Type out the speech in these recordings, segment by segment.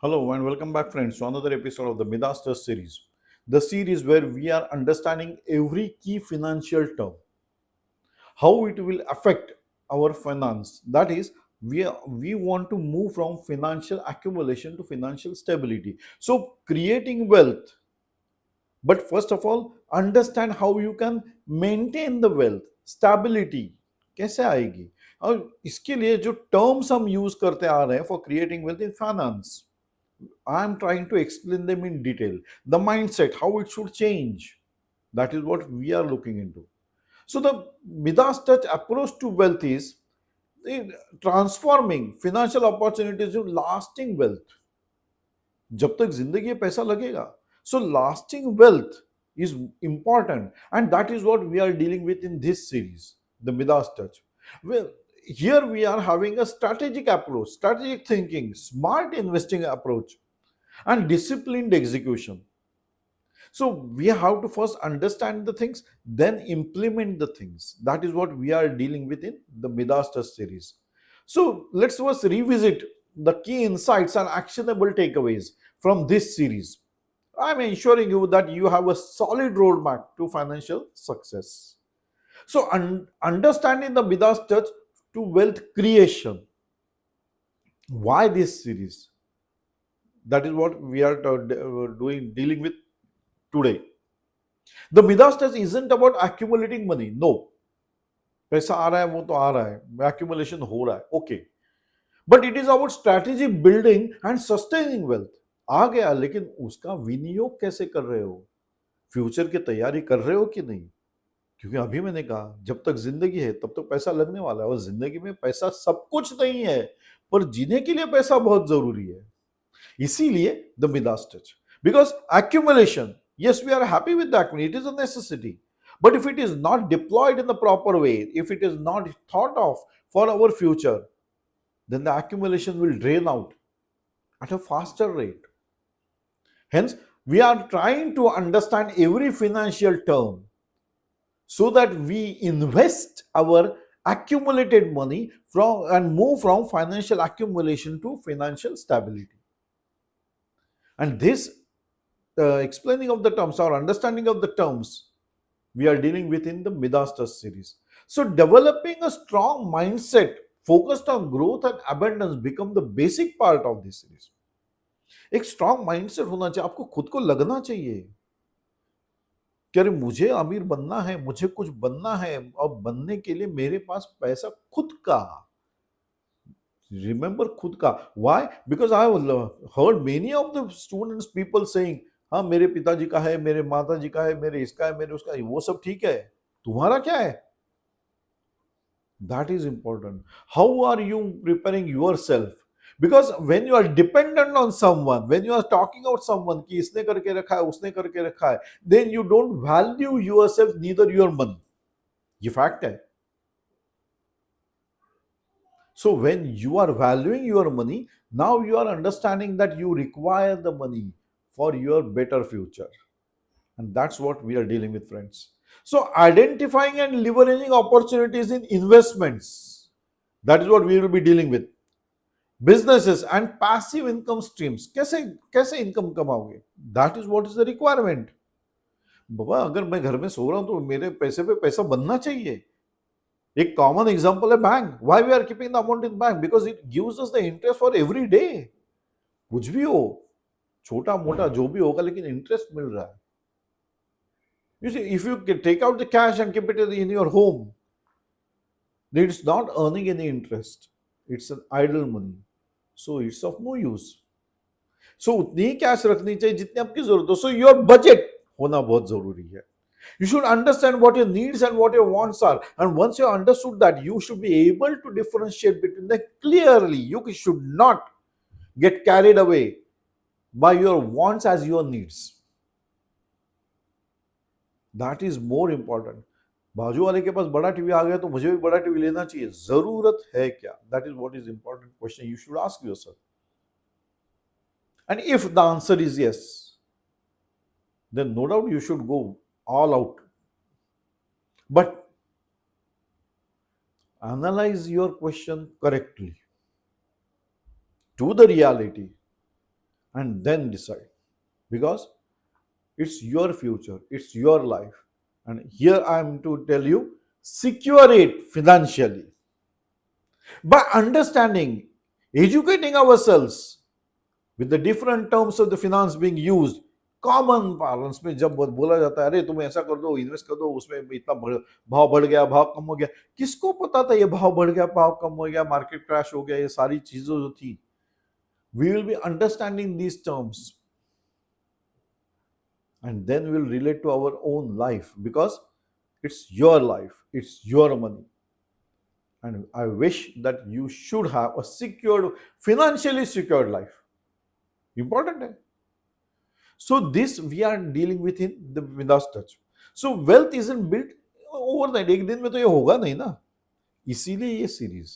Hello and welcome back, friends, to another episode of the Midas series. The series where we are understanding every key financial term, how it will affect our finance. That is, we want to move from financial accumulation to financial stability. So, creating wealth. But first of all, understand how you can maintain the wealth, stability. कैसे आएगी? और इसके लिए जो terms हम use करते आ रहे हैं for creating wealth in finance, I'm trying to explain them in detail. The mindset, how it should change. That is what we are looking into. So, the Midas touch approach to wealth is transforming financial opportunities to lasting wealth. जब तक जिंदगी में पैसा लगेगा. So, lasting wealth is important, and that is what we are dealing with in this series, the Midas touch. Well, here we are having a strategic approach, strategic thinking, smart investing approach, and disciplined execution. So we have to first understand the things, then implement the things. That is what we are dealing with in the Midas Test series. So let's first revisit the key insights and actionable takeaways from this series. I'm ensuring you that you have a solid roadmap to financial success. So understanding the Midas touch to wealth creation. Why this series? That is what we are dealing with today. The Midas test isn't about accumulating money. No. पैसा आ रहा है वो तो आ रहा है, accumulation हो रहा है, okay. But it is about strategy building and sustaining wealth. आ गया, लेकिन उसका विनियोग कैसे कर रहे हो? फ्यूचर की तैयारी कर रहे हो कि नहीं? क्योंकि अभी मैंने कहा, जब तक जिंदगी है तब तक पैसा लगने वाला है, और जिंदगी में पैसा सब कुछ नहीं है, पर जीने के लिए पैसा बहुत जरूरी है. इसीलिए the Midas touch. Because accumulation, yes, we are happy with the accumulation, it is a necessity. But if it is not deployed in the proper way, if it is not thought of for our future, then the accumulation will drain out at a faster rate. Hence, we are trying to understand every financial term so that we invest our accumulated money from and move from financial accumulation to financial stability. And this explaining of the terms or understanding of the terms we are dealing with in the Midas Trust series. So developing a strong mindset focused on growth and abundance become the basic part of this series. एक strong mindset होना चाहिए, आपको खुद को लगना चाहिए कि अरे मुझे अमीर बनना है, मुझे कुछ बनना है, और बनने के लिए मेरे पास पैसा खुद का. रिमेंबर खुद का. Why? Because I heard many of the students people saying, हाँ मेरे पिताजी का है, मेरे माता जी का है, मेरे इसका है, मेरे उसका है. वो सब ठीक है, तुम्हारा क्या है? That is important. How are you preparing yourself? Because when you are dependent on someone, when you are talking about someone कि इसने करके रखा है, उसने करके रखा है, then you don't value yourself, neither your money. ये फैक्ट है. So when you are valuing your money, now you are understanding that you require the money for your better future. And that's what we are dealing with, friends. So identifying and leveraging opportunities in investments. That is what we will be dealing with. Businesses and passive income streams. कैसे income कमाओगे? That is what is the requirement. बाबा अगर मैं घर में सो रहा हूं तो मेरे पैसे पे पैसा बनना चाहिए. एक कॉमन एग्जांपल है bank. Why we are keeping the amount in bank? Because it gives us the interest for every day. कुछ भी हो, छोटा मोटा जो भी होगा, लेकिन इंटरेस्ट मिल रहा है. You see, if you take out the cash and keep it in your home, then it's not earning any interest. It's an idle money. So it's of no use. So उतनी ही cash रखनी चाहिए जितनी आपकी जरूरत हो. So your budget होना बहुत जरूरी है. You should understand what your needs and what your wants are. And once you understood that, you should be able to differentiate between them clearly. You should not get carried away by your wants as your needs. That is more important. बाजू वाले के पास बड़ा TV आ गया तो मुझे भी बड़ा TV लेना चाहिए. जरूरत है क्या? That is what is important question you should ask yourself. And if the answer is yes, then no doubt you should go all out. But analyze your question correctly to the reality. and then decide, because it's your future, it's your life. And here I am to tell you, secure it financially by understanding, educating ourselves with the different terms of the finance being used. Common parlance में जब बोला जाता है, अरे तुम ऐसा कर दो, इन्वेस्ट कर दो, उसमें इतना भाव बढ़ गया, भाव कम हो गया, किसको पता था ये भाव बढ़ गया, भाव कम हो गया, मार्केट क्रैश हो गया, ये सारी चीजें जो थी. We will be understanding these terms, and then we'll relate to our own life, because it's your life, it's your money. And I wish that you should have a secured, financially secured life. Important hai? So this we are dealing with in the Midas touch. So wealth isn't built overnight. एक दिन में तो ये होगा नहीं ना, इसीलिए ये सीरीज.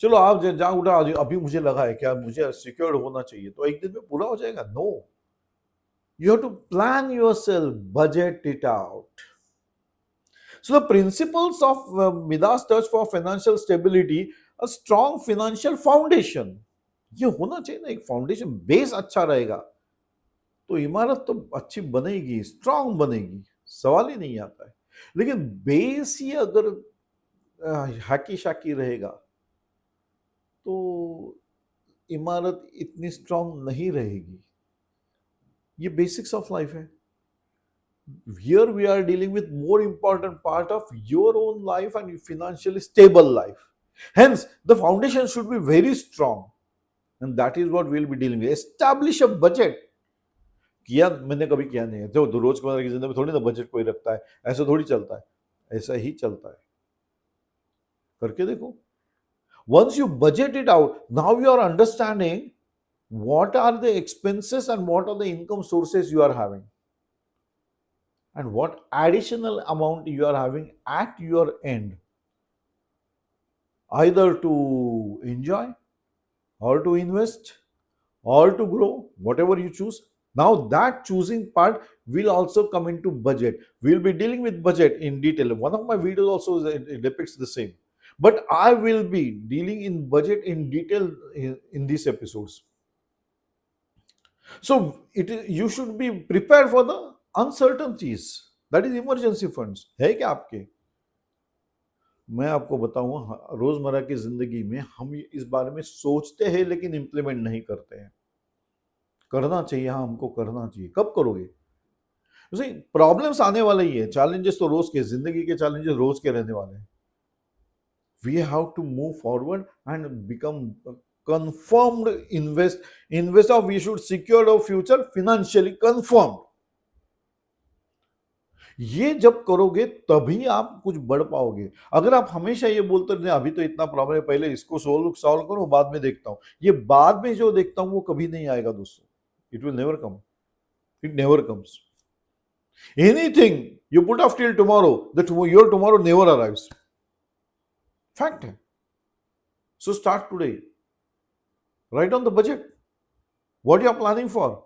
चलो आप जहाँ उठा, अभी मुझे लगा है क्या मुझे सिक्योर्ड होना चाहिए, तो एक दिन में पूरा हो जाएगा? No. You have to plan yourself, budget it out. So the principles of Midas touch for financial stability, a strong financial foundation. ये होना चाहिए ना, एक फाउंडेशन, बेस अच्छा रहेगा तो इमारत तो अच्छी बनेगी, स्ट्रांग बनेगी, सवाल ही नहीं आता है. लेकिन बेस ही अगर हैकी शाकी रहेगा तो इमारत इतनी स्ट्रांग नहीं रहेगी. ये बेसिक्स ऑफ लाइफ है. Here we are dealing with more important part of your own life and financially stable life. Hence, the foundation should be very strong, and that is what we'll be dealing with. Establish a budget. किया मैंने कभी किया नहीं है, तो रोजमर्रा की जिंदगी में थोड़ी ना बजट कोई रखता है, ऐसा थोड़ी चलता है, ऐसा ही चलता है. करके देखो. Once you budget it out, now you are understanding what are the expenses and what are the income sources you are having, and what additional amount you are having at your end, either to enjoy or to invest or to grow, whatever you choose. Now that choosing part will also come into budget. We'll be dealing with budget in detail. One of my videos also it depicts the same, but I will be dealing in budget in detail in these episodes. So you should be prepared for the uncertainties. That is emergency funds. है क्या आपके? मैं आपको बताऊं, रोजमर्रा की जिंदगी में हम इस बारे में सोचते हैं लेकिन इंप्लीमेंट नहीं करते हैं. करना चाहिए, हाँ हमको करना चाहिए. कब करोगे? प्रॉब्लम्स आने वाले ही है, चैलेंजेस तो रोज के, जिंदगी के चैलेंजेस रोज के रहने वाले हैं. We have to move forward and become confirmed investor. We should secure our future financially confirmed. ये जब करोगे तभी आप कुछ बढ़ पाओगे. अगर आप हमेशा ये बोलते रहे अभी तो इतना प्रॉब्लम है, पहले इसको सॉल्व करो, बाद में देखता हूं, ये बाद में जो देखता हूं वो कभी नहीं आएगा दोस्तों. It will never come. It never comes. Anything you put off till tomorrow, that your tomorrow never arrives. Fact है. So start today. Right on the budget what you are planning for.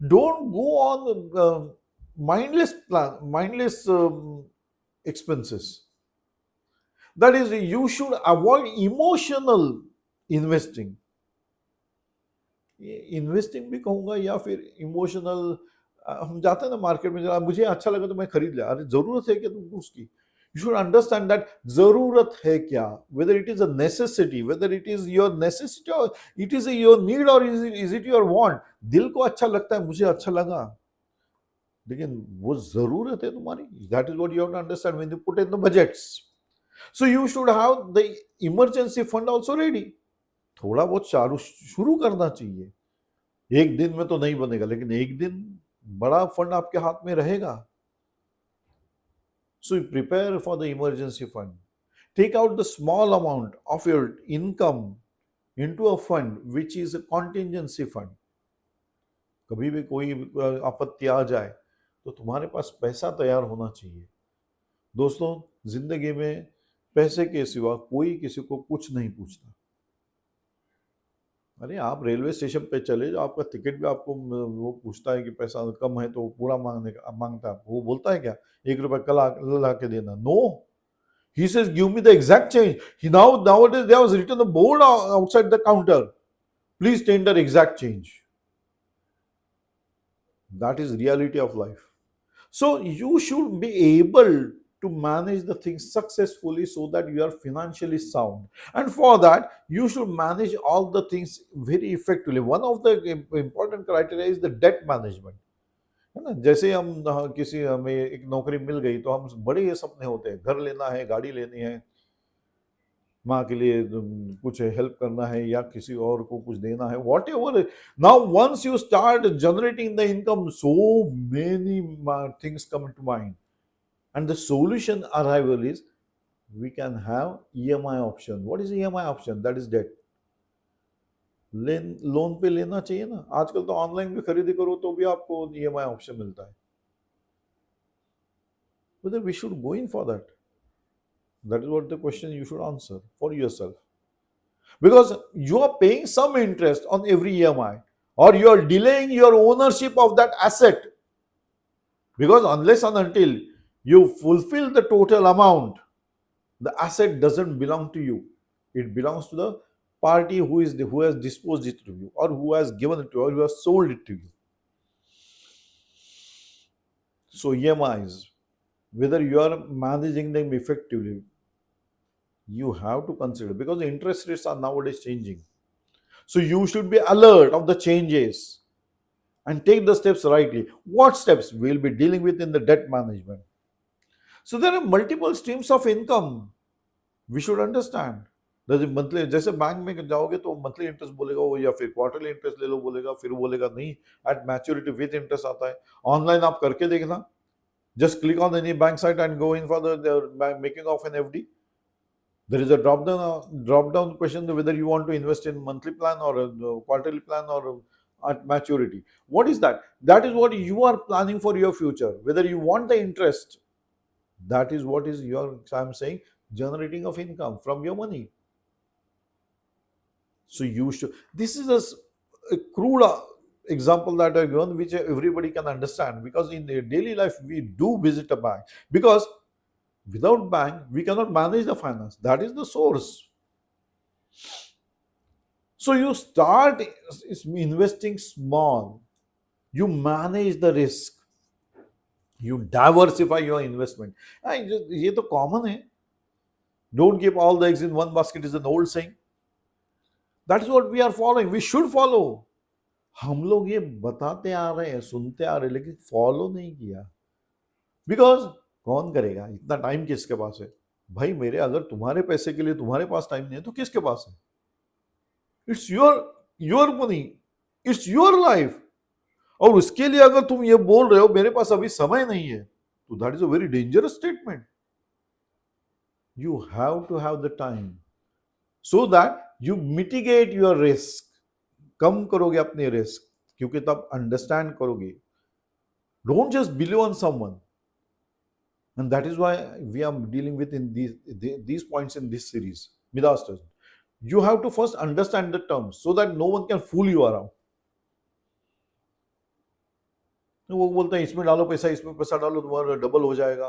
Don't go on mindless expenses. That is, you should avoid emotional investing. Investing भी कहूंगा या फिर emotional. हम जाते हैं ना market में, मुझे अच्छा लगा तो मैं खरीद लिया. अरे जरूरत है क्या तुमको उसकी? You should understand that जरूरत है क्या, whether it is a necessity, whether it is your necessity or it is your need, or is it your want. दिल को अच्छा लगता है, मुझे अच्छा लगा, लेकिन वो जरूरत है तुम्हारी. That is what you have to understand when you put in the budgets. So you should have the emergency fund also ready. थोड़ा बहुत शुरू करना चाहिए. एक दिन में तो नहीं बनेगा, लेकिन एक दिन बड़ा फंड आपके हाथ में रहेगा. So you prepare for the emergency fund. Take out the small amount of your income into a fund which is a contingency fund. कभी भी कोई आपत्ति आ जाए तो तुम्हारे पास पैसा तैयार होना चाहिए. दोस्तों, जिंदगी में पैसे के सिवा कोई किसी को कुछ नहीं पूछता. अरे आप रेलवे स्टेशन पे चले जाओ, आपका टिकट भी आपको वो पूछता है कि पैसा कम है तो पूरा मांगता है. वो बोलता है क्या 1 रुपया कल ला के देना? No. He says, give me the exact change. Nowadays there was written a board outside the counter. Please tender exact change. That is reality of life. So you should be able to manage the things successfully so that you are financially sound. And for that, you should manage all the things very effectively. One of the important criteria is the debt management. है ना, जैसे हम किसी हमें एक नौकरी मिल गई तो हम बड़े सपने होते हैं, घर लेना है, गाड़ी लेनी है, माँ के लिए कुछ हेल्प करना है या किसी और को कुछ देना है, whatever. Now once you start generating the income, so many things come to mind, and the solution arrival is we can have EMI option. What is EMI option? That is debt. Loan पे लेना चाहिए ना, आजकल तो online भी खरीदी करो तो भी आपको EMI ऑप्शन मिलता है. Whether we should go in for that, that is what the question you should answer for yourself, because you are paying some interest on every EMI, or you are delaying your ownership of that asset, because unless and until you fulfill the total amount, the asset doesn't belong to you. It belongs to the party who has disposed it to you, or who has given it to you, or who has sold it to you. So EMIs, whether you are managing them effectively, you have to consider, because the interest rates are nowadays changing. So you should be alert of the changes and take the steps rightly. What steps we'll be dealing with in the debt management? So there are multiple streams of income. We should understand. जैसे monthly, जैसे bank में जाओगे तो monthly interest बोलेगा वो, या फिर quarterly interest ले लो बोलेगा, फिर बोलेगा नहीं एट मैच्योरिटी विद इंटरेस्ट आता है. ऑनलाइन आप करके देखना, just click on any bank site and go in for the making of an FD. There is a drop down question whether you want to invest in monthly plan or a quarterly plan or at maturity. What is that? That is what you are planning for your future. Whether you want the interest, that is what is your, I'm saying, generating of income from your money. So you should, this is a crude example that I've given, which everybody can understand, because in their daily life we do visit a bank, because without bank we cannot manage the finance. That is the source. So you start investing small, you manage the risk, you diversify your investment. ये तो common है. Don't keep all the eggs in one basket is an old saying. That is what we are following. We should follow. हम लोग ये बताते आ रहे हैं, सुनते आ रहे हैं, लेकिन फॉलो नहीं किया. बिकॉज कौन करेगा, इतना टाइम किसके पास है भाई मेरे? अगर तुम्हारे पैसे के लिए तुम्हारे पास टाइम नहीं है तो किसके पास है? It's your money, it's your life. और उसके लिए अगर तुम ये बोल रहे हो मेरे पास अभी समय नहीं है, तो that is a very dangerous statement. You have to have the time so that you mitigate your risk. कम करोगे अपने रिस्क, क्योंकि तब अंडरस्टैंड करोगे. Don't just believe on someone. And that is why we are dealing with in these points in this series, Midas. You have to first understand the terms so that no one can fool you around. वो बोलते हैं इसमें डालो पैसा, इसमें पैसा डालो, तुम्हारा डबल हो जाएगा,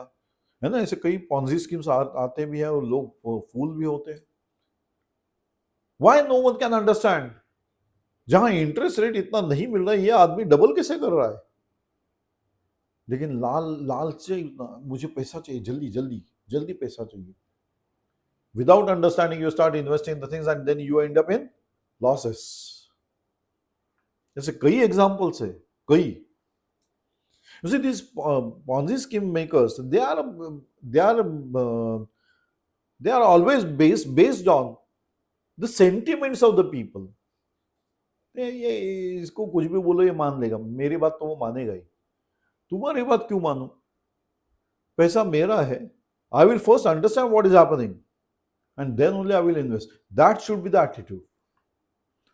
है ना. ऐसे कई पॉन्जी स्कीम्स आते भी हैं और लोग फूल भी होते हैं. Why no one can understand? जहां इंटरेस्ट रेट इतना नहीं मिल रहा है, ये आदमी डबल कैसे कर रहा है? लेकिन लाल से मुझे पैसा चाहिए, जल्दी जल्दी जल्दी पैसा चाहिए. Without understanding, you start investing in the things and then you end up in losses. ऐसे कई examples है, कई. You see, these Ponzi scheme makers, they are always based on the sentiments of the people. ये इसको कुछ भी बोलो ये मान लेगा, मेरी बात तो वो मानेगा ही. तुम्हारी बात क्यों मानो? पैसा मेरा है. I will first understand what is happening and then only I will invest. That should be the attitude.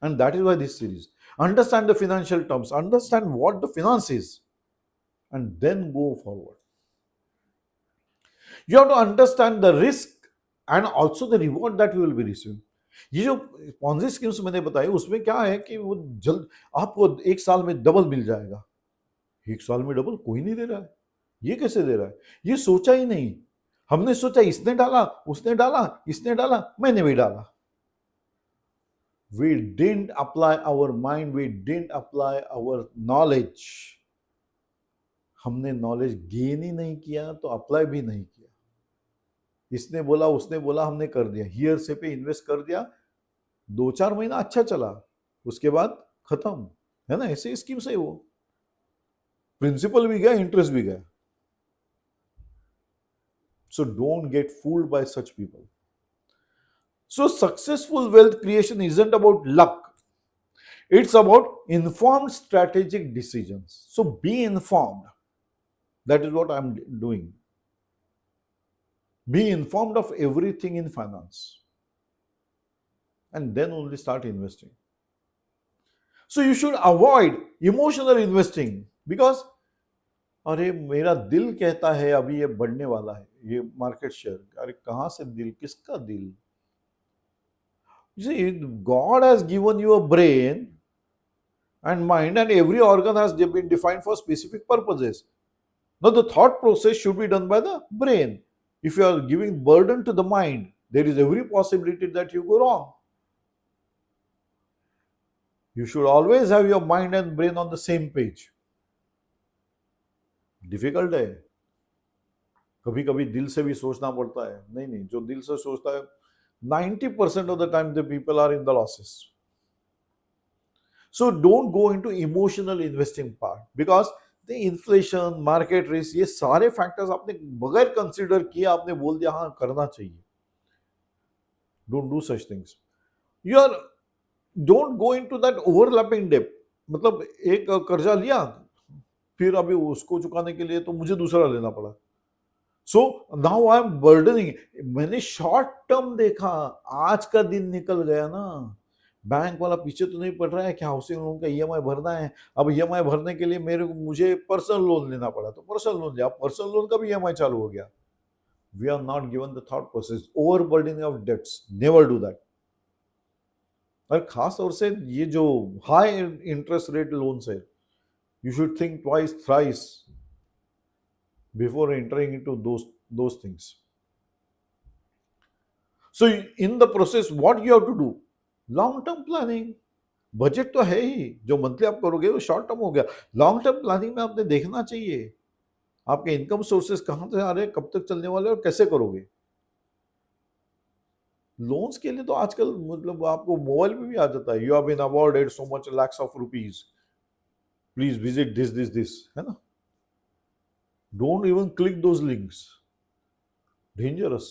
And that is why this series. Understand the financial terms, understand what the finance is, and then go forward. You have to understand the risk and also the reward that you will be receiving. ये जो Ponzi schemes मैंने बताई उसमें क्या है कि वो जल्द आपको एक साल में डबल मिल जाएगा. एक साल में डबल कोई नहीं दे रहा है. ये कैसे दे रहा है? ये सोचा ही नहीं. हमने सोचा इसने डाला, उसने डाला, इसने डाला, मैंने भी डाला. We didn't apply our mind, we didn't apply our knowledge. हमने नॉलेज गेन ही नहीं किया तो अप्लाई भी नहीं किया। इसने बोला उसने बोला हमने कर दिया, हियर से पे इन्वेस्ट कर दिया, 2-4 महीना अच्छा चला, उसके बाद खत्म, है ना? ऐसे स्कीम से वो प्रिंसिपल भी गया, इंटरेस्ट भी गया। So don't get fooled bye such people. So successful wealth creation isn't about luck, it's about informed strategic decisions. So be informed. That is what I'm doing. Be informed of everything in finance and then only start investing. So you should avoid emotional investing because अरे मेरा दिल कहता है अभी ये बढ़ने वाला है ये मार्केट शेयर, अरे कहां से दिल, किसका दिल? See, God has given you a brain and mind, and every organ has been defined for specific purposes. Now, the thought process should be done by the brain. If you are giving burden to the mind, there is every possibility that you go wrong. You should always have your mind and brain on the same page. Difficult है, कभी कभी दिल से भी सोचना पड़ता है। नहीं नहीं, जो दिल से सोचता है 90% of the time the people are in the losses. So don't go into emotional investing part because the inflation, market risk, ये सारे फैक्टर्स आपने बगैर कंसिडर किए आपने बोल दिया हाँ करना चाहिए। Don't do such things. You are don't go into that overlapping debt. मतलब एक कर्जा लिया फिर अभी उसको चुकाने के लिए तो मुझे दूसरा लेना पड़ा। So now I am burdening. मैंने शॉर्ट टर्म देखा, आज का दिन निकल गया ना, बैंक वाला पीछे तो नहीं पड़ रहा है कि हाउसिंग लोन का ईएमआई भरना है, अब ईएमआई भरने के लिए मुझे पर्सनल लोन लेना पड़ा तो पर्सनल लोन लिया, पर्सनल लोन का भी ईएमआई चालू हो गया। We are not given the thought process, overburdening of debts, never do that. और खास तौर से ये जो हाई इंटरेस्ट रेट लोन्स है, you should think twice thrice before entering into those things. So in the process what you have to do, long term planning, budget तो है ही, जो मंथली आप करोगे वो शॉर्ट टर्म हो गया। लॉन्ग टर्म प्लानिंग में आपने देखना चाहिए आपके इनकम सोर्सेस कहां से आ रहे हैं, कब तक चलने वाले और कैसे करोगे। लोन्स के लिए तो आजकल मतलब आपको मोबाइल पे भी आ जाता है, you have been awarded so much lakhs of rupees, please visit this, है ना? Don't even click those links. Dangerous.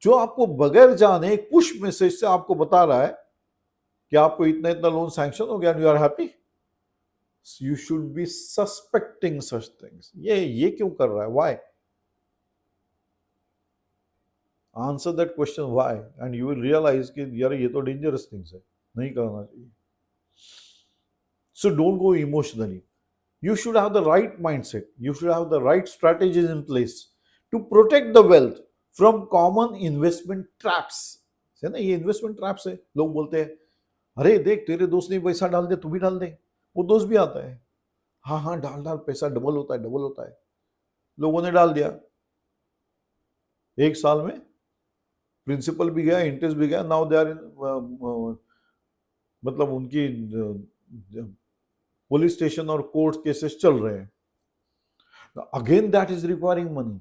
जो आपको बगैर जाने एक पुश मैसेज से आपको बता रहा है कि आपको इतना इतना लोन सैंक्शन हो गया, you are happy, you should be suspecting such things. ये क्यों कर रहा है, why? Answer that question why and you will realise कि यार ये तो डेंजरस थिंग्स है, नहीं करना चाहिए। So don't go emotionally. You should have the right mindset. You should have the right strategies in place to protect the wealth from common investment traps. है ना, ये इन्वेस्टमेंट ट्रैप्स है। लोग बोलते हैं अरे देख तेरे दोस्त ने पैसा डाल दे, तू भी डाल दे। वो दोस्त भी आता है, हाँ हाँ डाल डाल, पैसा डबल होता है, डबल होता है। लोगों ने डाल दिया, एक साल में प्रिंसिपल भी गया, इंटरेस्ट भी गया। नाउ दे आर इन, मतलब उनकी पुलिस स्टेशन और कोर्ट केसेस चल रहे हैं। Again that is requiring money.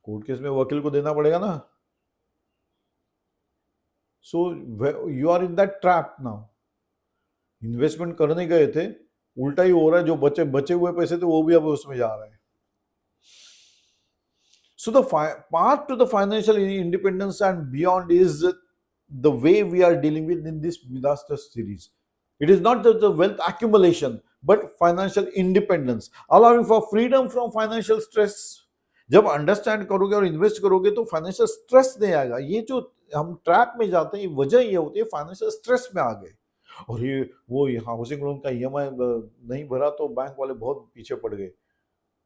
Court case में वकील को देना पड़ेगा ना। So you are in that trap now. Investment करने गए थे, उल्टा ही हो रहा है, जो बचे हुए पैसे थे वो भी अब उसमें जा रहे हैं। So the path to the financial independence and beyond is the way we are dealing with in this Midas series. It is not just the wealth accumulation, but financial independence, allowing for freedom from financial stress. जब understand करोगे और invest करोगे तो financial stress नहीं आएगा। ये जो हम ट्रैप में जाते हैं, वजह ये होती है फाइनेंशियल स्ट्रेस में आ गए, और ये वो हाउसिंग लोन का ईएमआई नहीं भरा तो बैंक वाले बहुत पीछे पड़ गए।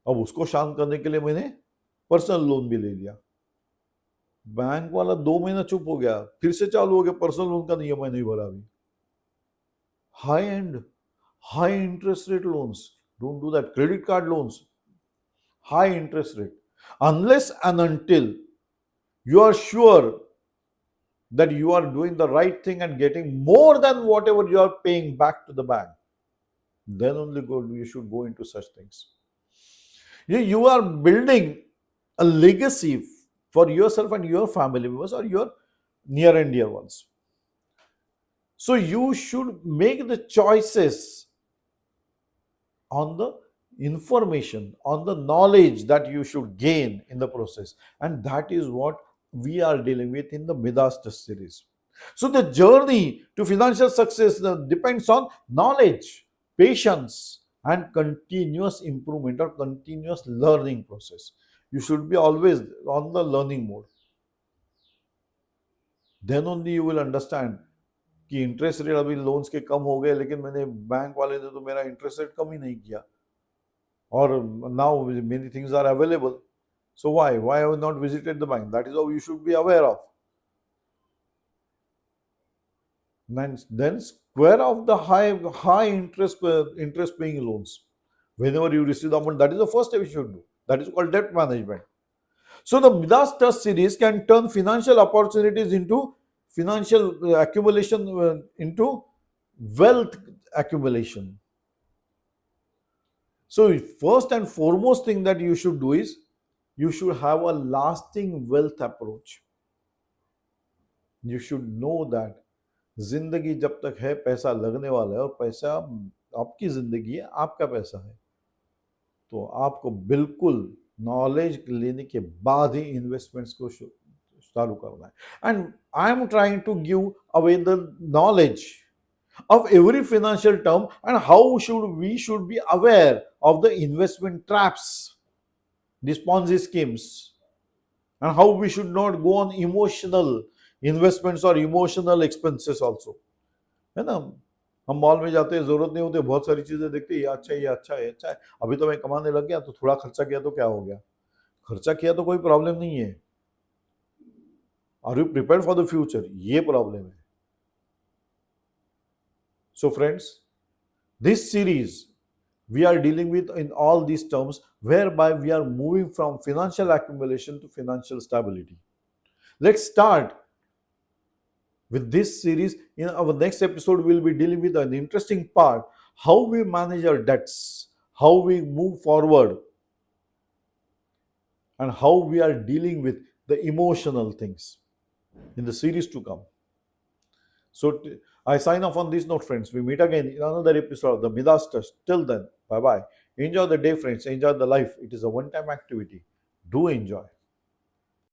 अब उसको शांत करने के लिए मैंने पर्सनल लोन भी ले लिया। बैंक वाला 2 महीना चुप हो गया, फिर से चालू हो गया, पर्सनल लोन का ईएमआई नहीं भरा अभी। High and high interest rate loans, don't do that. Credit card loans, high interest rate, unless and until you are sure that you are doing the right thing and getting more than whatever you are paying back to the bank, Then only you should go into such things. You are building a legacy for yourself and your family members or your near and dear ones. So you should make the choices on the information, on the knowledge that you should gain in the process. And that is what we are dealing with in the Midas test series. So the journey to financial success depends on knowledge, patience, and continuous improvement or continuous learning process. You should be always on the learning mode. Then only you will understand कि interest rate अभी loans के कम हो गए, लेकिन मैंने bank वाले ने तो मेरा इंटरेस्ट रेट कम ही नहीं किया, और now many things are available. So why have you not visited the bank? That is how you should be aware of. Then square off the high interest paying loans. Whenever you receive the amount, that is the first step you should do. That is called debt management. So the Midas Trust series can turn financial opportunities into financial accumulation into wealth accumulation. So first and foremost thing that you should do is you should have a lasting wealth approach. You should know that जिंदगी जब तक है पैसा लगने वाला है, और पैसा आपकी जिंदगी है, आपका पैसा है, तो आपको बिल्कुल नॉलेज लेने के बाद ही इन्वेस्टमेंट्स को चालू करना है. And I am trying to give away the knowledge of every financial term and how should be aware of the investment traps, the Ponzi schemes, and how we should not go on emotional investments or emotional expenses also. है ना, हम mall में जाते हैं, जरूरत नहीं होती, बहुत सारी चीजें देखते हैं, ये अच्छा है, ये अच्छा है, अच्छा है, अभी तो मैं कमाने लग गया, तो थोड़ा खर्चा किया तो क्या हो गया? खर्चा किया तो कोई प्रॉब्लम नहीं है. Are you prepared for the future? ये प्रॉब्लम है. So friends, this series we are dealing with in all these terms, whereby we are moving from financial accumulation to financial stability. Let's start with this series. In our next episode, we'll be dealing with an interesting part, how we manage our debts, how we move forward, and how we are dealing with the emotional things in the series to come. So I sign off on this note, friends. We meet again in another episode of the Midas Test. Till then, bye bye. Enjoy the day, friends. Enjoy the life. It is a one-time activity. Do enjoy.